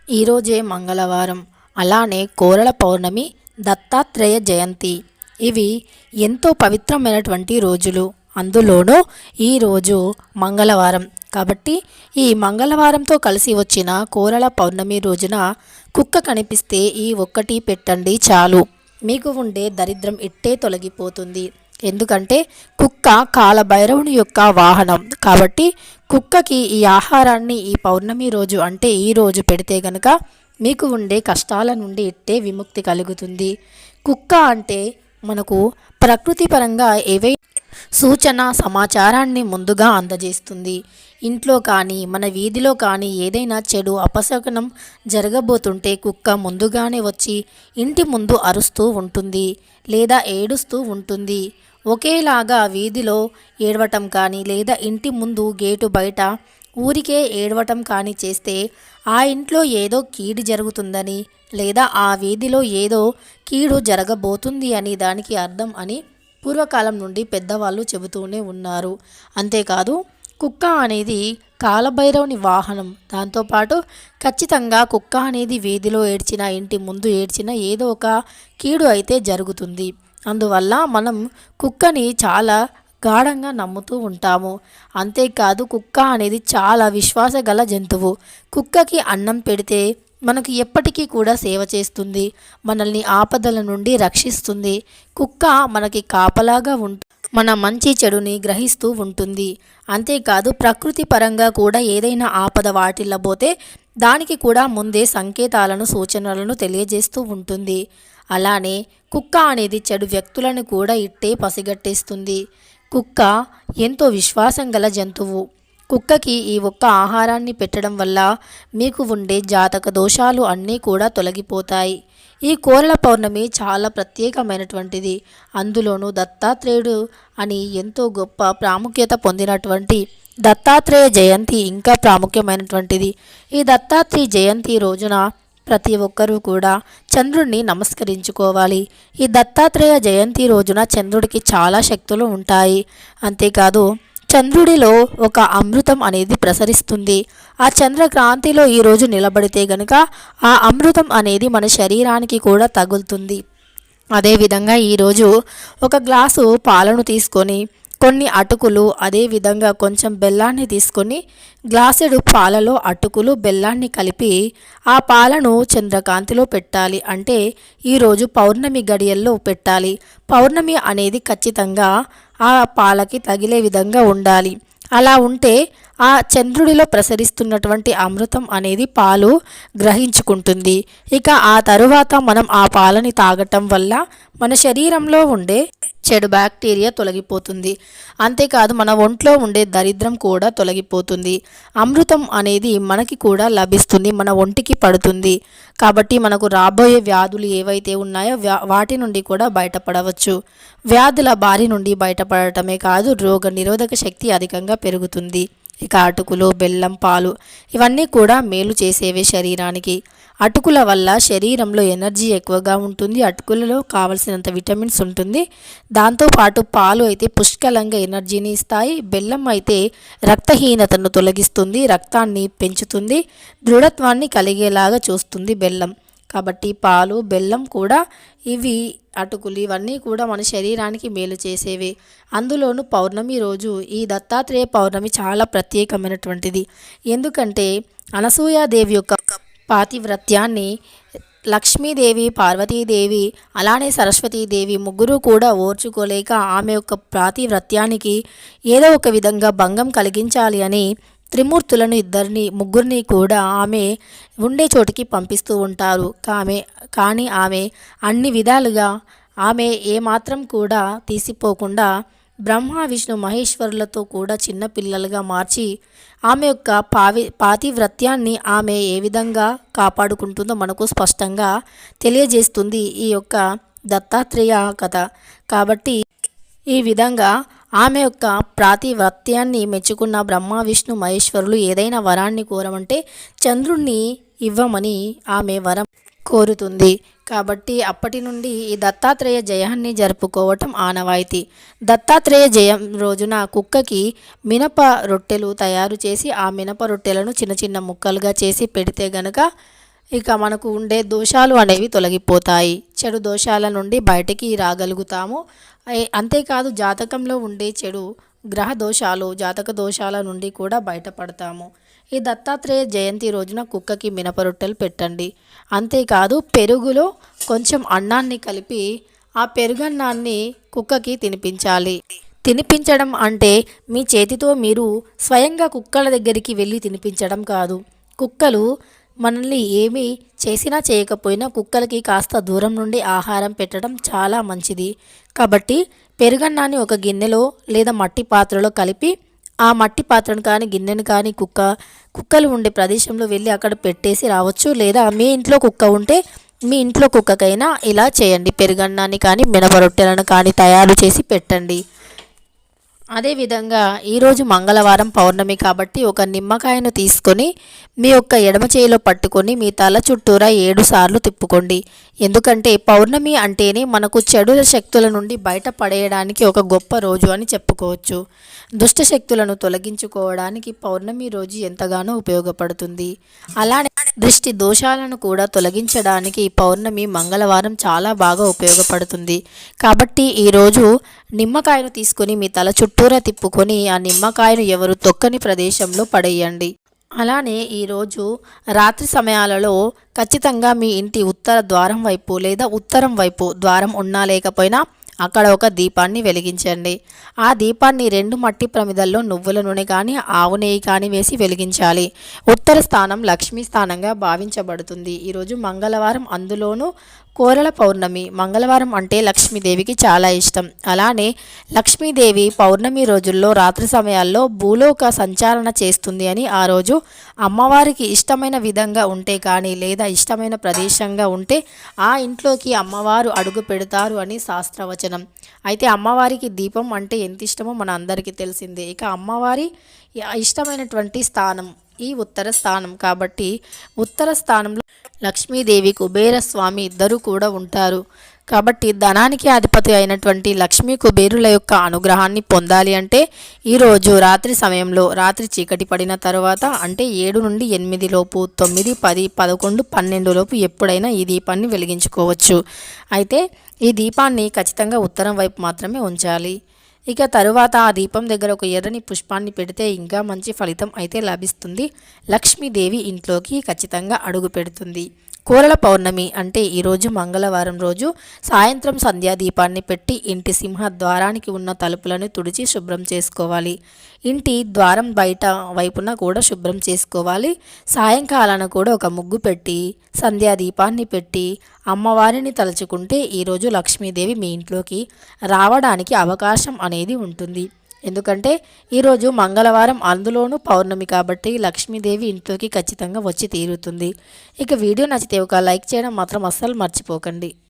ఈరోజే మంగళవారం, అలానే కోరల పౌర్ణమి, దత్తాత్రేయ జయంతి. ఇవి ఎంతో పవిత్రమైనటువంటి రోజులు. అందులోనూ ఈరోజు మంగళవారం కాబట్టి ఈ మంగళవారంతో కలిసి వచ్చిన కోరల పౌర్ణమి రోజున కుక్క కనిపిస్తే ఈ ఒక్కటి పెట్టండి చాలు, మీకు ఉండే దరిద్రం ఇట్టే తొలగిపోతుంది. ఎందుకంటే కుక్క కాలభైరవుని యొక్క వాహనం కాబట్టి కుక్కకి ఈ ఆహారాన్ని ఈ పౌర్ణమి రోజు అంటే ఈ రోజు పెడితే గనక మీకు ఉండే కష్టాల నుండి ఇట్టే విముక్తి కలుగుతుంది. కుక్క అంటే మనకు ప్రకృతి పరంగా ఏవైనా సూచన సమాచారాన్ని ముందుగా అందజేస్తుంది. ఇంట్లో కానీ మన వీధిలో కానీ ఏదైనా చెడు అపశకునం జరగబోతుంటే కుక్క ముందుగానే వచ్చి ఇంటి ముందు అరుస్తూ ఉంటుంది లేదా ఏడుస్తూ ఉంటుంది. ఒకేలాగా వీధిలో ఏడవటం కానీ లేదా ఇంటి ముందు గేటు బయట ఊరికే ఏడవటం కానీ చేస్తే ఆ ఇంట్లో ఏదో కీడు జరుగుతుందని లేదా ఆ వీధిలో ఏదో కీడు జరగబోతుంది అని దానికి అర్థం అని పూర్వకాలం నుండి పెద్దవాళ్ళు చెబుతూనే ఉన్నారు. అంతేకాదు కుక్క అనేది కాలభైరవుని వాహనం. దాంతోపాటు ఖచ్చితంగా కుక్క అనేది వీధిలో ఏడ్చినా ఇంటి ముందు ఏడ్చినా ఏదో ఒక కీడు అయితే జరుగుతుంది. అందువల్ల మనం కుక్కని చాలా గాఢంగా నమ్ముతూ ఉంటాము. అంతేకాదు కుక్క అనేది చాలా విశ్వాస గల జంతువు. కుక్కకి అన్నం పెడితే మనకు ఎప్పటికీ కూడా సేవ చేస్తుంది, మనల్ని ఆపదల నుండి రక్షిస్తుంది. కుక్క మనకి కాపలాగా మన మంచి చెడుని గ్రహిస్తూ ఉంటుంది. అంతేకాదు ప్రకృతి పరంగా కూడా ఏదైనా ఆపద వాటిల్లబోతే దానికి కూడా ముందే సంకేతాలను సూచనలను తెలియజేస్తూ ఉంటుంది. అలానే కుక్క అనేది చెడు వ్యక్తులను కూడా ఇట్టే పసిగట్టేస్తుంది. కుక్క ఎంతో విశ్వాసం గల జంతువు. కుక్కకి ఈ ఒక్క ఆహారాన్ని పెట్టడం వల్ల మీకు ఉండే జాతక దోషాలు అన్నీ కూడా తొలగిపోతాయి. ఈ కోరల పౌర్ణమి చాలా ప్రత్యేకమైనటువంటిది. అందులోనూ దత్తాత్రేయుడు అని ఎంతో గొప్ప ప్రాముఖ్యత పొందినటువంటి దత్తాత్రేయ జయంతి ఇంకా ప్రాముఖ్యమైనటువంటిది. ఈ దత్తాత్రేయ జయంతి రోజున ప్రతి ఒక్కరూ కూడా చంద్రుడిని నమస్కరించుకోవాలి. ఈ దత్తాత్రేయ జయంతి రోజున చంద్రుడికి చాలా శక్తులు ఉంటాయి. అంతేకాదు చంద్రుడిలో ఒక అమృతం అనేది ప్రసరిస్తుంది. ఆ చంద్రక్రాంతిలో ఈరోజు నిలబడితే గనుక ఆ అమృతం అనేది మన శరీరానికి కూడా తగులుతుంది. అదేవిధంగా ఈరోజు ఒక గ్లాసు పాలను తీసుకొని కొన్ని అటుకులు అదేవిధంగా కొంచెం బెల్లాన్ని తీసుకొని గ్లాసెడు పాలలో అటుకులు బెల్లాన్ని కలిపి ఆ పాలను చంద్రకాంతిలో పెట్టాలి. అంటే ఈరోజు పౌర్ణమి గడియల్లో పెట్టాలి. పౌర్ణమి అనేది ఖచ్చితంగా ఆ పాలకి తగిలే విధంగా ఉండాలి. అలా ఉంటే ఆ చంద్రుడిలో ప్రసరిస్తున్నటువంటి అమృతం అనేది పాలు గ్రహించుకుంటుంది. ఇక ఆ తరువాత మనం ఆ పాలని తాగటం వల్ల మన శరీరంలో ఉండే చెడు బ్యాక్టీరియా తొలగిపోతుంది. అంతేకాదు మన ఒంట్లో ఉండే దరిద్రం కూడా తొలగిపోతుంది. అమృతం అనేది మనకి కూడా లభిస్తుంది, మన ఒంటికి పడుతుంది. కాబట్టి మనకు రాబోయే వ్యాధులు ఏవైతే ఉన్నాయో వాటి నుండి కూడా బయటపడవచ్చు. వ్యాధుల బారి నుండి బయటపడటమే కాదు రోగ నిరోధక శక్తి అధికంగా పెరుగుతుంది. ఇక అటుకులు బెల్లం పాలు ఇవన్నీ కూడా మేలు చేసేవే శరీరానికి. అటుకుల వల్ల శరీరంలో ఎనర్జీ ఎక్కువగా ఉంటుంది. అటుకులలో కావలసినంత విటమిన్స్ ఉంటుంది. దాంతోపాటు పాలు అయితే పుష్కలంగా ఎనర్జీని ఇస్తాయి. బెల్లం అయితే రక్తహీనతను తొలగిస్తుంది, రక్తాన్ని పెంచుతుంది, దృఢత్వాన్ని కలిగేలాగా చూస్తుంది బెల్లం. కాబట్టి పాలు బెల్లం కూడా ఇవి అటుకులు ఇవన్నీ కూడా మన శరీరానికి మేలు చేసేవి. అందులోనూ పౌర్ణమి రోజు ఈ దత్తాత్రేయ పౌర్ణమి చాలా ప్రత్యేకమైనటువంటిది. ఎందుకంటే అనసూయాదేవి యొక్క పాతివ్రత్యాన్ని లక్ష్మీదేవి పార్వతీదేవి అలానే సరస్వతీదేవి ముగ్గురు కూడా ఓర్చుకోలేక ఆమె యొక్క పాతివ్రత్యానికి ఏదో ఒక విధంగా భంగం కలిగించాలి అని త్రిమూర్తులను ముగ్గురిని కూడా ఆమె ఉండే చోటికి పంపిస్తూ ఉంటారు. కానీ ఆమె అన్ని విధాలుగా ఆమె ఏమాత్రం కూడా తీసిపోకుండా బ్రహ్మ విష్ణు మహేశ్వరులతో కూడా చిన్న పిల్లలుగా మార్చి ఆమె యొక్క పాతివ్రత్యాన్ని ఆమె ఏ విధంగా కాపాడుకుంటుందో మనకు స్పష్టంగా తెలియజేస్తుంది ఈ యొక్క దత్తాత్రేయ కథ. కాబట్టి ఈ విధంగా ఆమె యొక్క ప్రాతివ్రత్యాన్ని మెచ్చుకున్న బ్రహ్మ విష్ణు మహేశ్వరులు ఏదైనా వరాన్ని కోరమంటే చంద్రుణ్ణి ఇవ్వమని ఆమె వరం కోరుతుంది. కాబట్టి అప్పటి నుండి ఈ దత్తాత్రేయ జయాన్ని జరుపుకోవటం ఆనవాయితీ. దత్తాత్రేయ జయం రోజున కుక్కకి మినప రొట్టెలు తయారు చేసి ఆ మినప రొట్టెలను చిన్న చిన్న ముక్కలుగా చేసి పెడితే గనక ఇక మనకు ఉండే దోషాలు అనేవి తొలగిపోతాయి, చెడు దోషాల నుండి బయటికి రాగలుగుతాము. అంతేకాదు జాతకంలో ఉండే చెడు గ్రహ దోషాలు, జాతక దోషాల నుండి కూడా బయటపడతాము. ఈ దత్తాత్రేయ జయంతి రోజున కుక్కకి మినప రొట్టెలు పెట్టండి. అంతేకాదు పెరుగులో కొంచెం అన్నాన్ని కలిపి ఆ పెరుగన్నాన్ని కుక్కకి తినిపించాలి. తినిపించడం అంటే మీ చేతితో మీరు స్వయంగా కుక్కల దగ్గరికి వెళ్ళి తినిపించడం కాదు. కుక్కలు మనల్ని ఏమీ చేసినా చేయకపోయినా కుక్కలకి కాస్త దూరం నుండి ఆహారం పెట్టడం చాలా మంచిది. కాబట్టి పెరుగన్నాన్ని ఒక గిన్నెలో లేదా మట్టి పాత్రలో కలిపి ఆ మట్టి పాత్రను కానీ గిన్నెను కానీ కుక్కలు ఉండే ప్రదేశంలో వెళ్ళి అక్కడ పెట్టేసి రావచ్చు. లేదా మీ ఇంట్లో కుక్క ఉంటే మీ ఇంట్లో కుక్కకైనా ఇలా చేయండి. పెరుగన్నాన్ని కానీ మినప రొట్టెలను కానీ తయారు చేసి పెట్టండి. అదేవిధంగా ఈరోజు మంగళవారం పౌర్ణమి కాబట్టి ఒక నిమ్మకాయను తీసుకొని మీ యొక్క ఎడమ చేయిలో పట్టుకొని మీ తల చుట్టూరా 7 సార్లు తిప్పుకోండి. ఎందుకంటే పౌర్ణమి అంటేనే మనకు చెడు శక్తుల నుండి బయటపడేయడానికి ఒక గొప్ప రోజు అని చెప్పుకోవచ్చు. దుష్ట శక్తులను తొలగించుకోవడానికి పౌర్ణమి రోజు ఎంతగానో ఉపయోగపడుతుంది. అలానే దృష్టి దోషాలను కూడా తొలగించడానికి పౌర్ణమి మంగళవారం చాలా బాగా ఉపయోగపడుతుంది. కాబట్టి ఈరోజు నిమ్మకాయను తీసుకొని మీ తల చుట్టూరా తిప్పుకొని ఆ నిమ్మకాయను ఎవరు తొక్కని ప్రదేశంలో పడేయండి. అలానే ఈరోజు రాత్రి సమయాలలో ఖచ్చితంగా మీ ఇంటి ఉత్తర ద్వారం వైపు లేదా ఉత్తరం వైపు ద్వారం ఉన్నా లేకపోయినా అక్కడ ఒక దీపాన్ని వెలిగించండి. ఆ దీపాన్ని 2 మట్టి ప్రమిదల్లో నువ్వుల నూనె కానీ ఆవు నెయ్యి కానీ వేసి వెలిగించాలి. ఉత్తర స్థానం లక్ష్మీ స్థానంగా భావించబడుతుంది. ఈరోజు మంగళవారం, అందులోనూ కోరల పౌర్ణమి. మంగళవారం అంటే లక్ష్మీదేవికి చాలా ఇష్టం. అలానే లక్ష్మీదేవి పౌర్ణమి రోజుల్లో రాత్రి సమయాల్లో భూలోక సంచారణ చేస్తుంది అని ఆ రోజు అమ్మవారికి ఇష్టమైన విధంగా ఉంటే కానీ లేదా ఇష్టమైన ప్రదేశంగా ఉంటే ఆ ఇంట్లోకి అమ్మవారు అడుగు పెడతారు అని శాస్త్రవచనం. అయితే అమ్మవారికి దీపం అంటే ఎంత ఇష్టమో మన అందరికీ తెలిసిందే. ఇక అమ్మవారి ఇష్టమైనటువంటి స్థానం ఈ ఉత్తర స్థానం కాబట్టి ఉత్తర స్థానంలో లక్ష్మీదేవి, కుబేరస్వామి ఇద్దరు కూడా ఉంటారు. కాబట్టి ధనానికి అధిపతి అయినటువంటి లక్ష్మీ కుబేరుల యొక్క అనుగ్రహాన్ని పొందాలి అంటే ఈరోజు రాత్రి సమయంలో, రాత్రి చీకటి పడిన తర్వాత అంటే 7 నుండి 8 లోపు, 9, 10, 11, 12 లోపు ఎప్పుడైనా ఈ దీపాన్ని వెలిగించుకోవచ్చు. అయితే ఈ దీపాన్ని ఖచ్చితంగా ఉత్తరం వైపు మాత్రమే ఉంచాలి. ఇక తరువాత ఆ దీపం దగ్గర ఒక ఎర్రని పుష్పాన్ని పెడితే ఇంకా మంచి ఫలితం అయితే లభిస్తుంది. లక్ష్మీదేవి ఇంట్లోకి ఖచ్చితంగా అడుగు పెడుతుంది. కోరల పౌర్ణమి అంటే ఈరోజు మంగళవారం రోజు సాయంత్రం సంధ్యా దీపాన్ని పెట్టి ఇంటి సింహద్వారానికి ఉన్న తలుపులను తుడిచి శుభ్రం చేసుకోవాలి. ఇంటి ద్వారం బయట వైపున కూడా శుభ్రం చేసుకోవాలి. సాయంకాలాన కూడా ఒక ముగ్గు పెట్టి సంధ్యా దీపాన్ని పెట్టి అమ్మవారిని తలుచుకుంటే ఈరోజు లక్ష్మీదేవి మీ ఇంట్లోకి రావడానికి అవకాశం అనేది ఉంటుంది. ఎందుకంటే ఈరోజు మంగళవారం, అందులోనూ పౌర్ణమి కాబట్టి లక్ష్మీదేవి ఇంట్లోకి ఖచ్చితంగా వచ్చి తీరుతుంది. ఇక వీడియో నచ్చితే ఒక లైక్ చేయడం మాత్రం అస్సలు మర్చిపోకండి.